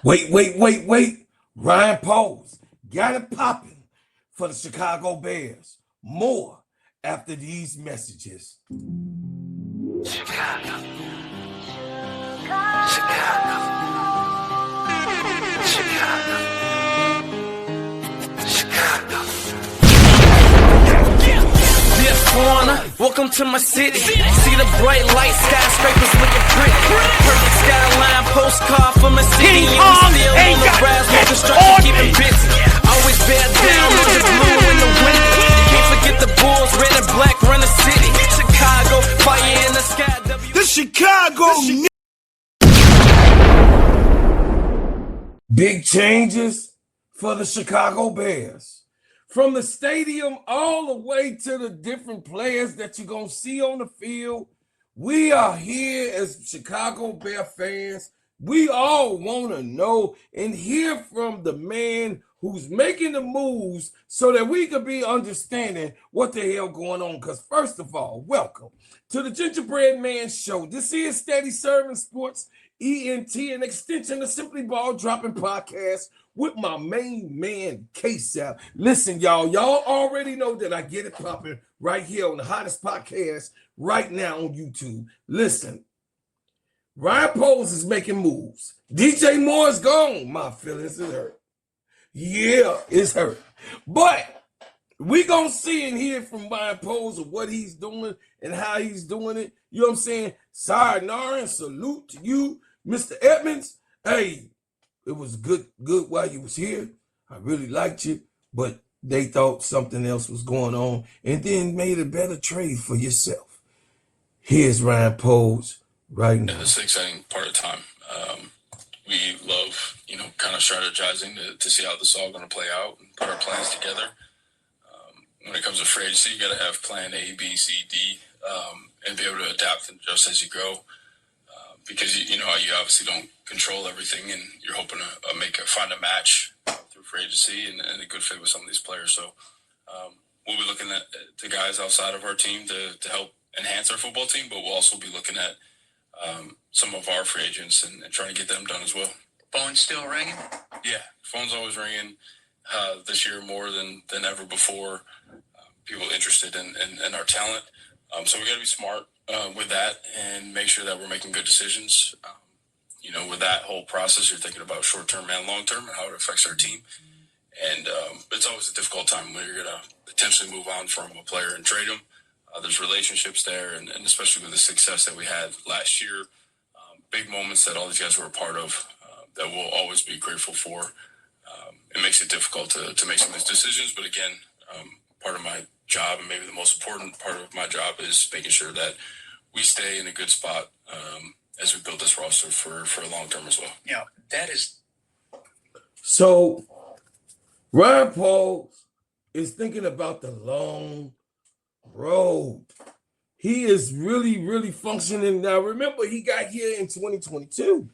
Wait. Ryan Poles got it popping for the Chicago Bears. More after these messages. Chicago. Chicago. Chicago. Chicago. Dear foreigner, welcome to my city. See the bright light, skyscrapers looking pretty. Perfect skyline, postcard from a city. You still on the rise, more construction, keeping busy. Always bear down with the blue and the windy. Can't forget the Bulls, red and black run the city. Chicago, fire in the sky. The Chicago. Big changes for the Chicago Bears. From the stadium all the way to the different players that you're going to see on the field, we are here as Chicago Bear fans. We all want to know and hear from the man who's making the moves so that we can be understanding what the hell going on. Because first of all, welcome to the Gingerbread Man Show. This is Steady Serv'n Sports, ENT, an extension of Simply Ball Dropping Podcast with my main man, K-Sap. Listen, y'all already know that I get it popping right here on the hottest podcast right now on YouTube. Listen, Ryan Poles is making moves. DJ Moore is gone. My feelings is hurt. Yeah, it's hurt. But we gonna see and hear from Ryan Poles of what he's doing and how he's doing it. You know what I'm saying? Sayonara and salute to you, Mr. Edmonds. Hey, it was good while you was here. I really liked you, but they thought something else was going on and then made a better trade for yourself. Here's Ryan Poles right now. Yeah, this is an exciting part of time. We love, kind of strategizing to see how this is all going to play out and put our plans together. When it comes to free agency, you got to have plan A, B, C, D, and be able to adapt and adjust as you go. Because you obviously don't control everything, and you're hoping to find a match through free agency and a good fit with some of these players. So we'll be looking at the guys outside of our team to help enhance our football team, but we'll also be looking at some of our free agents and trying to get them done as well. Phone still ringing? Yeah, phone's always ringing. This year more than ever before. People interested in our talent. So we got to be smart with that and make sure that we're making good decisions. With that whole process, you're thinking about short-term and long-term and how it affects our team. And it's always a difficult time when you're going to potentially move on from a player and trade them. There's relationships there, and especially with the success that we had last year, big moments that all these guys were a part of that we'll always be grateful for. It makes it difficult to make some of these decisions. But again, part of my job, and maybe the most important part of my job, is making sure that we stay in a good spot as we build this roster for a long term as well. Yeah, that is. So Ryan Poles is thinking about the long road. He is really functioning now. Remember, he got here in 2022,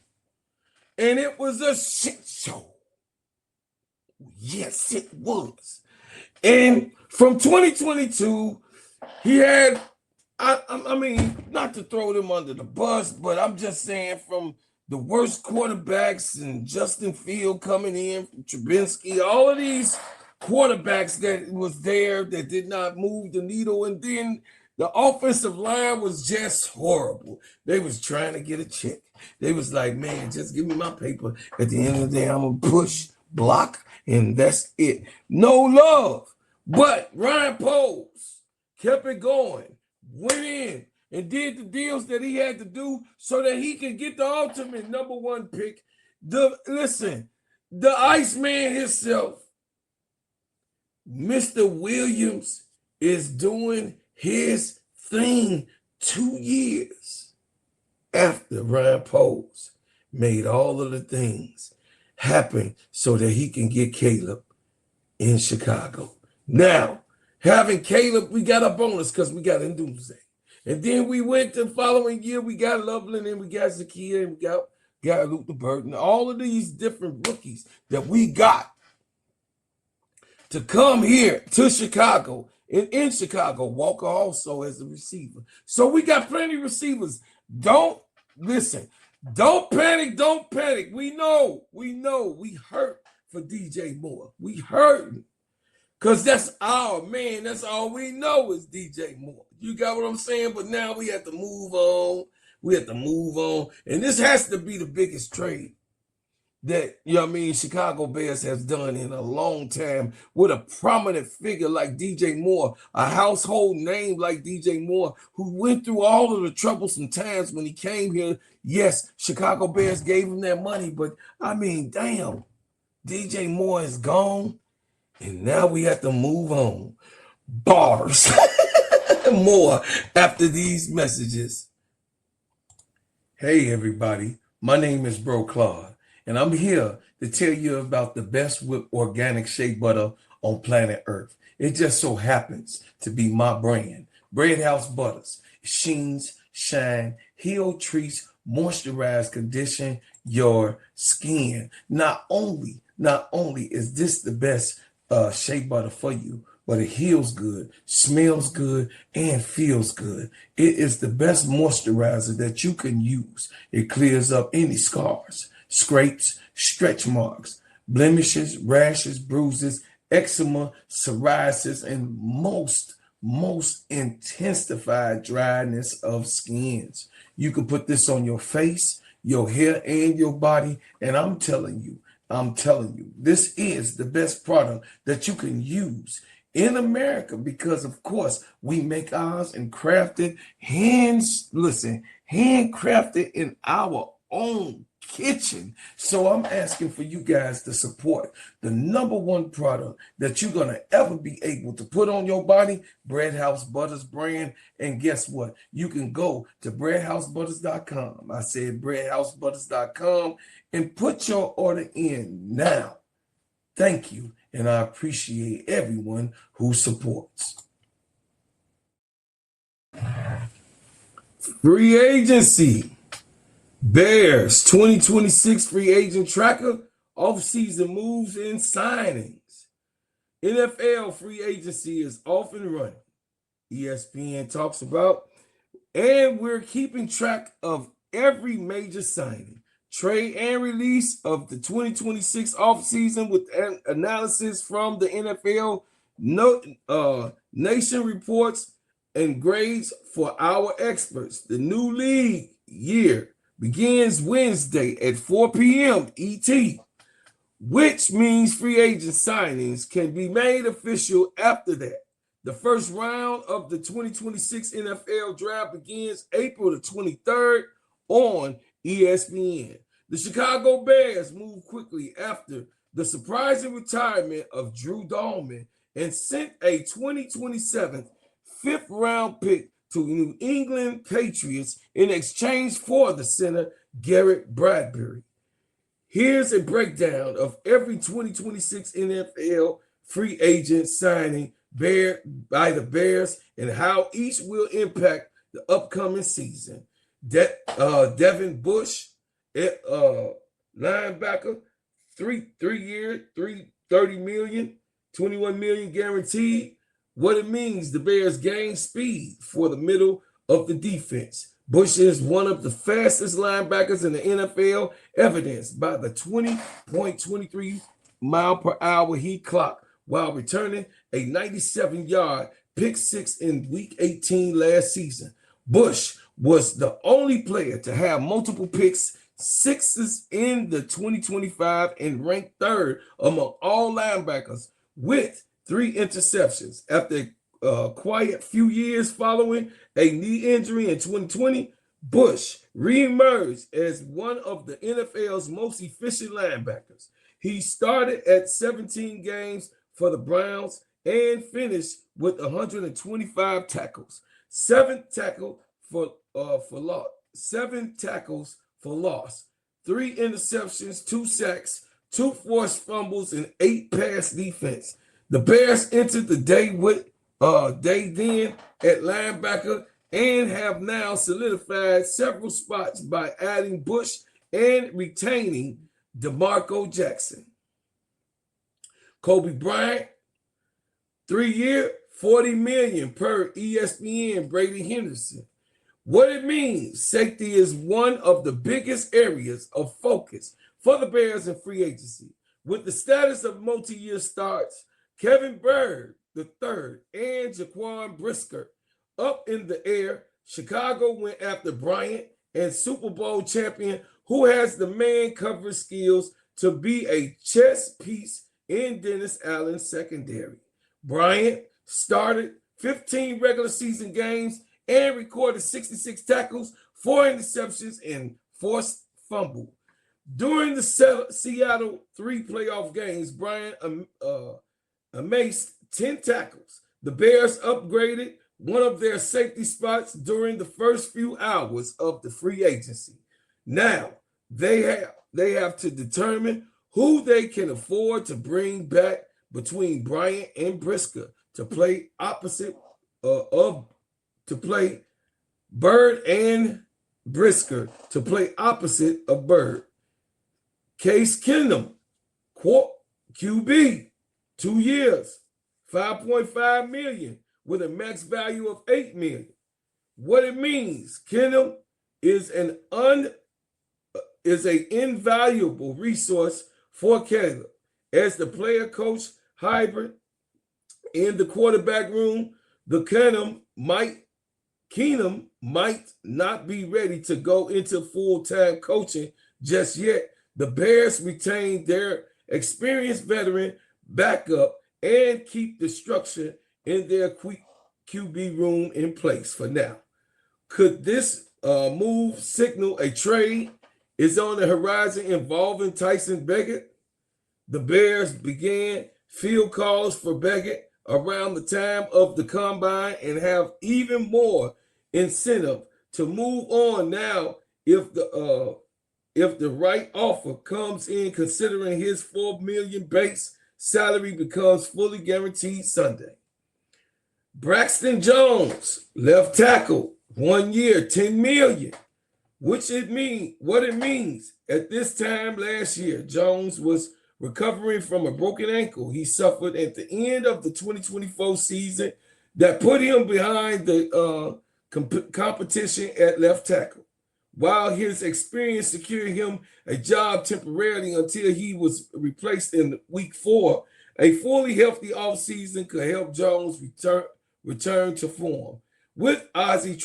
and it was a shit show. Yes, it was. And from 2022, he had, I mean, not to throw them under the bus, but I'm just saying, from the worst quarterbacks and Justin Field coming in, from Trubinsky, all of these quarterbacks that was there that did not move the needle, and then the offensive line was just horrible. They was trying to get a check. They was like, man, just give me my paper. At the end of the day, I'm going to push, block, and that's it. No love. But Ryan Poles kept it going, went in, and did the deals that he had to do so that he could get the ultimate #1 pick. The Iceman himself, Mr. Williams, is doing his thing 2 years after Ryan Poles made all of the things happen so that he can get Caleb in Chicago. Now, having Caleb, we got a bonus because we got Nduze. And then we went the following year, we got Loveland, and we got Zakia, and we got Luther Burton. All of these different rookies that we got to come here to Chicago. And in Chicago, Walker also as a receiver. So we got plenty of receivers. Don't listen. Don't panic, don't panic. We know, we hurt for DJ Moore. We hurt. Because that's our man. That's all we know is DJ Moore. You got what I'm saying? But now we have to move on. We have to move on. And this has to be the biggest trade that, Chicago Bears has done in a long time with a prominent figure like DJ Moore, a household name like DJ Moore, who went through all of the troublesome times when he came here. Yes, Chicago Bears gave him that money, but damn, DJ Moore is gone. And now we have to move on. Bars. More after these messages. Hey, everybody. My name is Bro Claude, and I'm here to tell you about the best whipped organic shea butter on planet Earth. It just so happens to be my brand. Bread House Butters. Sheens, shine, heal, treats, moisturize, condition your skin. Not only is this the best shea butter for you, but it heals good, smells good, and feels good. It is the best moisturizer that you can use. It clears up any scars, scrapes, stretch marks, blemishes, rashes, bruises, eczema, psoriasis, and most intensified dryness of skins. You can put this on your face, your hair, and your body, and I'm telling you, this is the best product that you can use in America because, of course, we make ours and crafted, handcrafted in our own kitchen. So I'm asking for you guys to support the number one product that you're going to ever be able to put on your body, Bread House Butters brand. And guess what? You can go to breadhousebutters.com. I said breadhousebutters.com and put your order in now. Thank you. And I appreciate everyone who supports. Free agency. Bears 2026 free agent tracker, off-season moves and signings. NFL free agency is off and running. ESPN talks about, and we're keeping track of every major signing, trade, and release of the 2026 offseason with analysis from the NFL Nation reports and grades for our experts. The new league year begins Wednesday at 4 p.m. ET, which means free agent signings can be made official after that. The first round of the 2026 NFL draft begins April the 23rd on ESPN. The Chicago Bears move quickly after the surprising retirement of Drew Dalman and sent a 2027 fifth-round pick to New England Patriots in exchange for the center Garrett Bradbury. Here's a breakdown of every 2026 NFL free agent signing by the Bears and how each will impact the upcoming season. Devin Bush, linebacker, 3-year, $30 million, $21 million guaranteed. What it means, the Bears gain speed for the middle of the defense. Bush is one of the fastest linebackers in the NFL, evidenced by the 20.23 mile per hour he clocked while returning a 97-yard pick six in week 18 last season. Bush was the only player to have multiple picks sixes in the 2025 and ranked third among all linebackers with 3 interceptions. After a quiet few years following a knee injury in 2020, Bush reemerged as one of the NFL's most efficient linebackers. He started at 17 games for the Browns and finished with 125 tackles, 7 tackles for loss, 3 interceptions, 2 sacks, 2 forced fumbles, and 8 pass defense. The Bears entered the day then at linebacker and have now solidified several spots by adding Bush and retaining DeMarco Jackson. Kobe Bryant, 3-year, $40 million per ESPN. Brady Henderson, What it means, safety is one of the biggest areas of focus for the Bears in free agency. With the status of multi-year starts, Kevin Byrd III and Jaquan Brisker up in the air, Chicago went after Bryant and Super Bowl champion who has the man coverage skills to be a chess piece in Dennis Allen's secondary. Bryant started 15 regular season games and recorded 66 tackles, 4 interceptions, and forced fumble. During the Seattle 3 playoff games, Bryant amassed 10 tackles. The Bears upgraded one of their safety spots during the first few hours of the free agency. Now, they have to determine who they can afford to bring back between Bryant and Brisker to play opposite to play Byrd and Brisker to play opposite of Byrd. Case Keenum, QB, 2 years, $5.5 million with a max value of $8 million. What it means, Keenum is an invaluable resource for Caleb as the player coach hybrid in the quarterback room. The Keenum might not be ready to go into full-time coaching just yet. The Bears retain their experienced veteran backup and keep the structure in their QB room in place for now. Could this move signal a trade is on the horizon involving Tyson Beckett? The Bears began field calls for Beckett around the time of the combine and have even more incentive to move on now if the right offer comes in, considering his $4 million base salary becomes fully guaranteed Sunday. Braxton Jones, left tackle, 1 year, $10 million. What it means. At this time last year, Jones was recovering from a broken ankle he suffered at the end of the 2024 season that put him behind the competition at left tackle. While his experience secured him a job temporarily until he was replaced in week 4, a fully healthy offseason could help Jones return to form. With Ozzie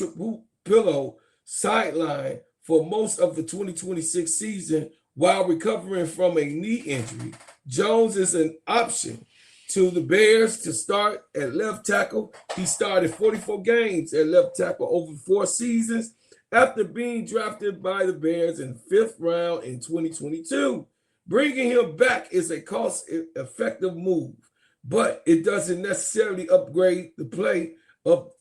Pillow sidelined for most of the 2026 season while recovering from a knee injury, Jones is an option to the Bears to start at left tackle. He started 44 games at left tackle over 4 seasons after being drafted by the Bears in the 5th round in 2022. Bringing him back is a cost-effective move, but it doesn't necessarily upgrade the play of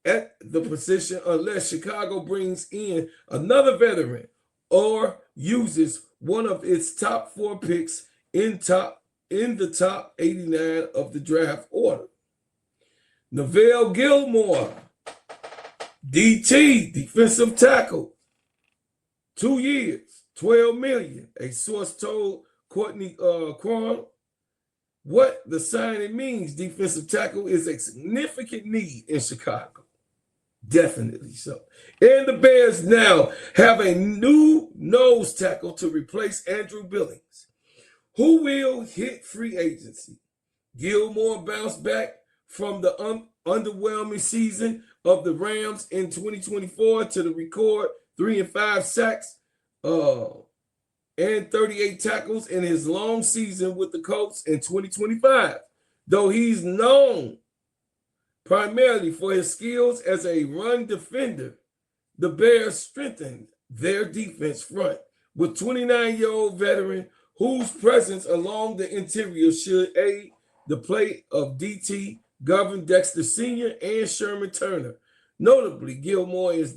at the position unless Chicago brings in another veteran or uses one of its top 4 picks in the top 89 of the draft order. Neville Gilmore, DT, defensive tackle, 2 years, $12 million. A source told Courtney Cron what the signing means. Defensive tackle is a significant need in Chicago. Definitely so. And the Bears now have a new nose tackle to replace Andrew Billings, who will hit free agency. Gilmore bounced back from the underwhelming season of the Rams in 2024 to the record 3 and 5 sacks and 38 tackles in his long season with the Colts in 2025. Though he's known primarily for his skills as a run defender, the Bears strengthened their defense front with 29-year-old veteran whose presence along the interior should aid the play of DT, Govern Dexter Sr., and Sherman Turner. Notably, Gilmore is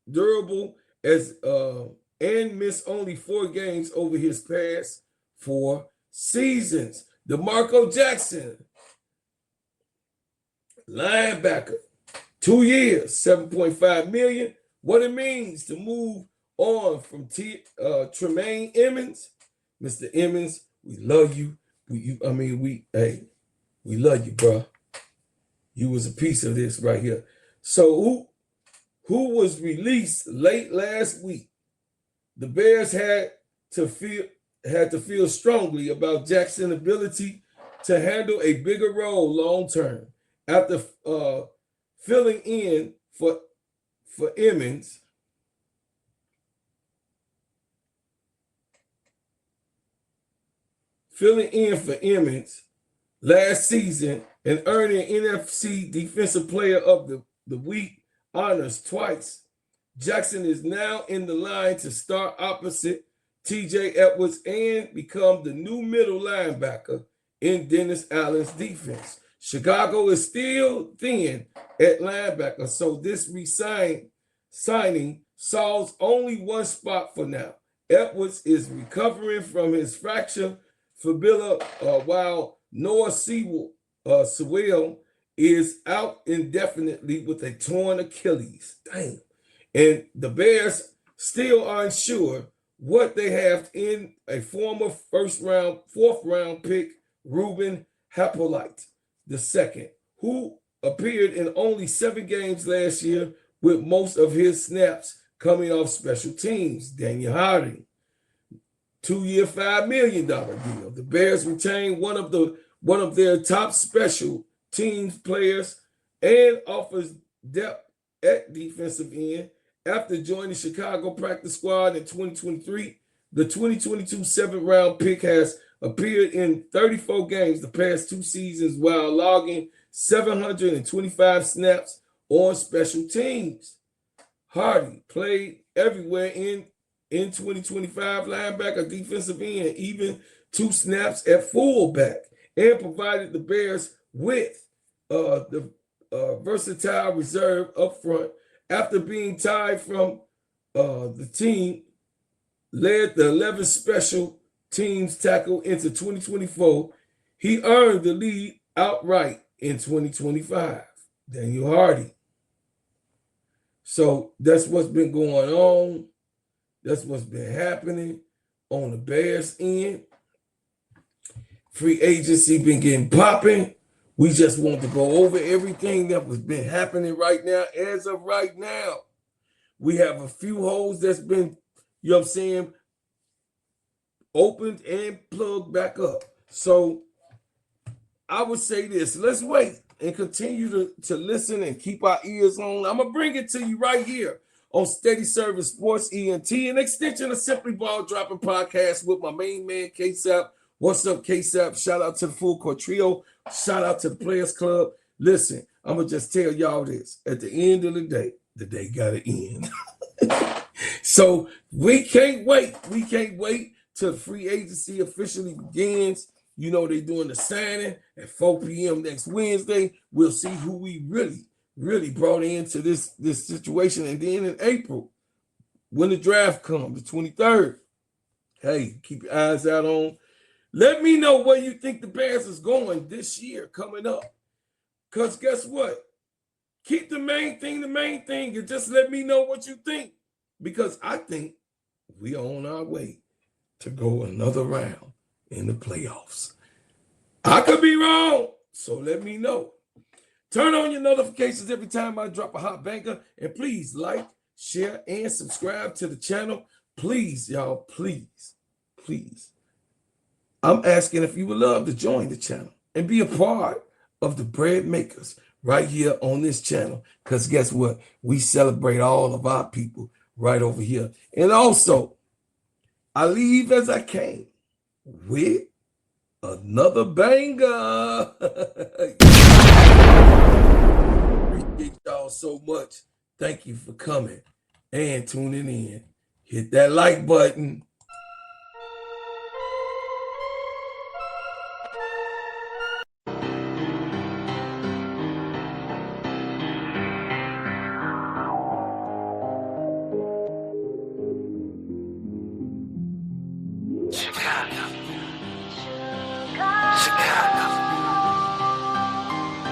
durable and missed only 4 games over his past 4 seasons. DeMarco Jackson, linebacker, 2 years, $7.5 million. What it means to move on from Tremaine Emmons. Mr. Emmons, we love you. We love you, bro. You was a piece of this right here. So who was released late last week. The Bears had to feel strongly about Jackson's ability to handle a bigger role long term after filling in for Emmons. Filling in for Emmons last season and earning NFC Defensive Player of the Week honors twice. Jackson is now in the line to start opposite TJ Edwards and become the new middle linebacker in Dennis Allen's defense. Chicago is still thin at linebacker, so this signing solves only one spot for now. Edwards is recovering from his fracture fibula while Noah Sewell is out indefinitely with a torn Achilles. Damn. And the Bears still aren't sure what they have in a former fourth round pick, Ruben Hippolyte II, who appeared in only 7 games last year with most of his snaps coming off special teams. Daniel Harding, 2-year, $5 million deal. The Bears retained one of their top special teams players and offers depth at defensive end. After joining Chicago practice squad in 2023, the 2022 7th round pick has appeared in 34 games the past 2 seasons while logging 725 snaps on special teams. Hardy played everywhere in 2025, linebacker, defensive end, even 2 snaps at fullback, and provided the Bears with the versatile reserve up front. After being tied from the team, led the 11 special teams tackle into 2024, he earned the lead outright in 2025. Daniel Hardy. So that's what's been going on. That's what's been happening on the Bears end. Free agency been getting popping. We just want to go over everything that was been happening right now. As of right now, we have a few holes that's been, you know what I'm saying, opened and plugged back up. So I would say this, let's wait and continue to listen and keep our ears on. I'm going to bring it to you right here on Steady Serv'n Sports ENT, an extension of Simply Ball Dropping Podcast with my main man, K-Sap. What's up, K-Sap? Shout out to the Full Court Trio. Shout out to the Players Club. Listen, I'm going to just tell y'all this. At the end of the day got to end. So we can't wait. We can't wait till free agency officially begins. You know, they're doing the signing at 4 p.m. next Wednesday. We'll see who we really brought into this situation. And then in April, when the draft comes, the 23rd, hey, keep your eyes out on. Let me know where you think the Bears is going this year coming up. Because guess what? Keep the main thing, and just let me know what you think. Because I think we are on our way to go another round in the playoffs. I could be wrong, so let me know. Turn on your notifications every time I drop a hot banger. And please like, share, and subscribe to the channel. Please, y'all, please. I'm asking if you would love to join the channel and be a part of the bread makers right here on this channel. Because guess what? We celebrate all of our people right over here. And also, I leave as I came with another banger. Appreciate y'all so much. Thank you for coming and tuning in. Hit that like button.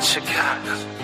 Chicago.